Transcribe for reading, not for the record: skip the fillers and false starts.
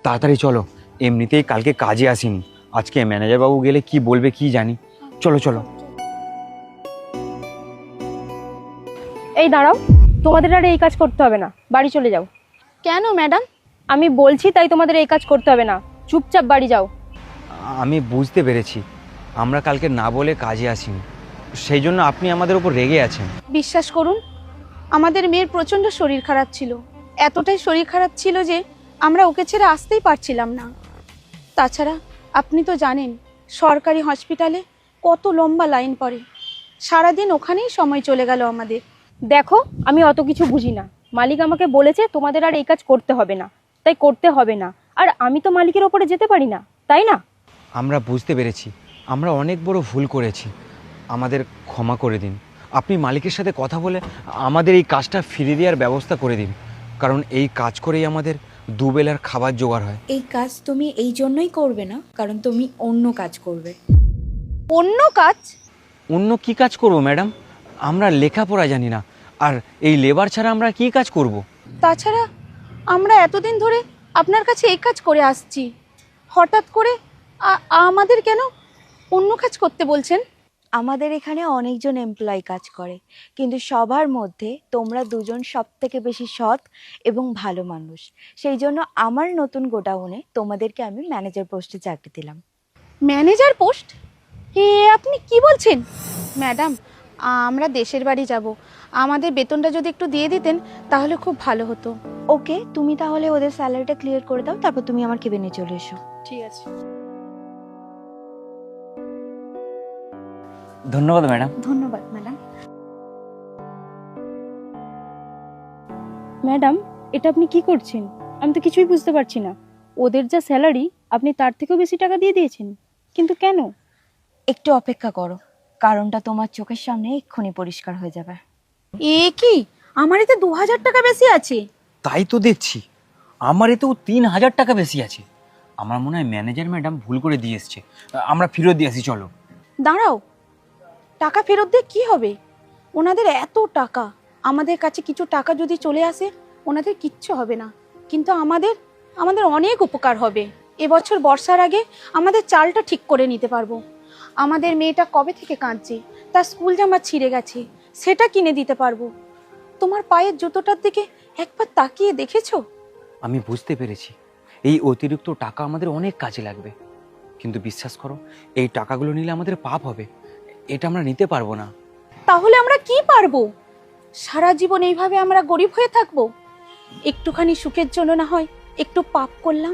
তাড়াতাড়ি চলো, এমনিতেই কালকে কাজে আসিনি, আজকে ম্যানেজার বাবু গেলে কি বলবে কি জানি। চলো চলো। এই দাঁড়াও, তোমাদের আর এই কাজ করতে হবে না, বাড়ি চলে যাও। কেন ম্যাডাম? আমি বলছি তাই তোমাদের এই কাজ করতে হবে না, চুপচাপ বাড়ি যাও। আমি বুঝতে পেরেছি, আমরা কালকে না বলে কাজে আসিনি, সেই জন্য আপনি আমাদের উপর রেগে আছেন। বিশ্বাস করুন, আমাদের মেয়ের প্রচণ্ড শরীর খারাপ ছিল। এতটাই শরীর খারাপ ছিল যে আমরা ওকে ছেড়ে আসতেই পারছিলাম না। তাছাড়া আপনি তো জানেন সরকারি হসপিটালে কত লম্বা লাইন পড়ে। সারাদিন ওখানেই সময় চলে গেল আমাদের। দেখো, আমি অত কিছু বুঝি না। মালিক আমাকে বলেছে তোমাদের আর এই কাজ করতে হবে না, তাই করতে হবে না। আর আমি তো মালিকের ওপরে যেতে পারি না, তাই না? আমরা বুঝতে পেরেছি, আমরা অনেক বড় ভুল করেছি, আমাদের ক্ষমা করে দিন। আপনি মালিকের সাথে কথা বলে আমাদের এই কাজটা ফিরিয়ে দেওয়ার ব্যবস্থা করে দিন, কারণ এই কাজ করেই আমাদের দুবেলার খাবার জোগাড় হয়। এই কাজ তুমি এই জন্যই করবে না, কারণ তুমি অন্য কাজ করবে। অন্য কাজ? অন্য কি কাজ করব ম্যাডাম? আমরা লেখাপড়া জানি না, আর এই লেবার ছাড়া আমরা কি কাজ করব? তাছাড়া আমরা এতদিন ধরে আপনার কাছে এই কাজ করে আসছি, হঠাৎ করে আমাদের কেন অন্য কাজ করতে বলছেন? আমাদের এখানে অনেকজন এমপ্লয়ি কাজ করে, কিন্তু সবার মধ্যে তোমরা দুজন সব থেকে বেশি সৎ এবং ভালো মানুষ। সেই জন্য আমার নতুন গোডাউনে তোমাদেরকে আমি ম্যানেজার পোস্টে চাকরি দিলাম। Manager post? এ আপনি কি বলছেন? ম্যাডাম, আমরা দেশের বাড়ি যাব, আমাদের বেতনটা যদি একটু দিয়ে দিতেন তাহলে খুব ভালো হতো। ওকে, তুমি তাহলে ওদের স্যালারিটা ক্লিয়ার করে দাও, তারপর তুমি আমার কেবিনে চলে এসো। ঠিক আছে। ধন্যবাদ ম্যাডাম। ধন্যবাদ ম্যাডাম। ম্যাডাম, এটা আপনি কি করছেন? আমি তো কিছুই বুঝতে পারছি না। ওদের যা স্যালারি আপনি তার থেকেও বেশি টাকা দিয়ে দিয়েছেন, কিন্তু কেন? একটু অপেক্ষা করো, কারণটা তোমার চোখের সামনে এক্ষুনি পরিষ্কার হয়ে যাবে। এ কি, আমার এতে 2000 টাকা বেশি আছে? তাই তো দেখছি, আমার এতেও 3000 টাকা বেশি আছে। আমার মনে হয় ম্যানেজার ম্যাডাম ভুল করে দিয়ে এসছে, আমরা ফেরত দিয়ে আসি চলো। দাঁড়াও, টাকা ফেরত দিয়ে কি হবে? ওনাদের এত টাকা, আমাদের কাছে কিছু টাকা যদি চলে আসে ওনাদের কিচ্ছু হবে না, কিন্তু আমাদের আমাদের অনেক উপকার হবে। এবছর বর্ষার আগে আমাদের চালটা ঠিক করে নিতে পারবো। আমাদের মেয়েটা কবে থেকে কাঁদছে, তার স্কুল জামা ছিঁড়ে গেছে, সেটা কিনে দিতে পারবো। তোমার পায়ের জুতোটার দিকে একবার তাকিয়ে দেখেছো? আমি বুঝতে পেরেছি, এই অতিরিক্ত টাকা আমাদের অনেক কাজে লাগবে, কিন্তু বিশ্বাস করো, এই টাকাগুলো নিলে আমাদের পাপ হবে, এটা আমরা নিতে পারবো না। তাহলে আমরা কি পারবো? সারা জীবন এইভাবে আমরা গরিব হয়ে থাকবো? একটুখানি সুখের জন্য না হয় একটু পাপ করলাম,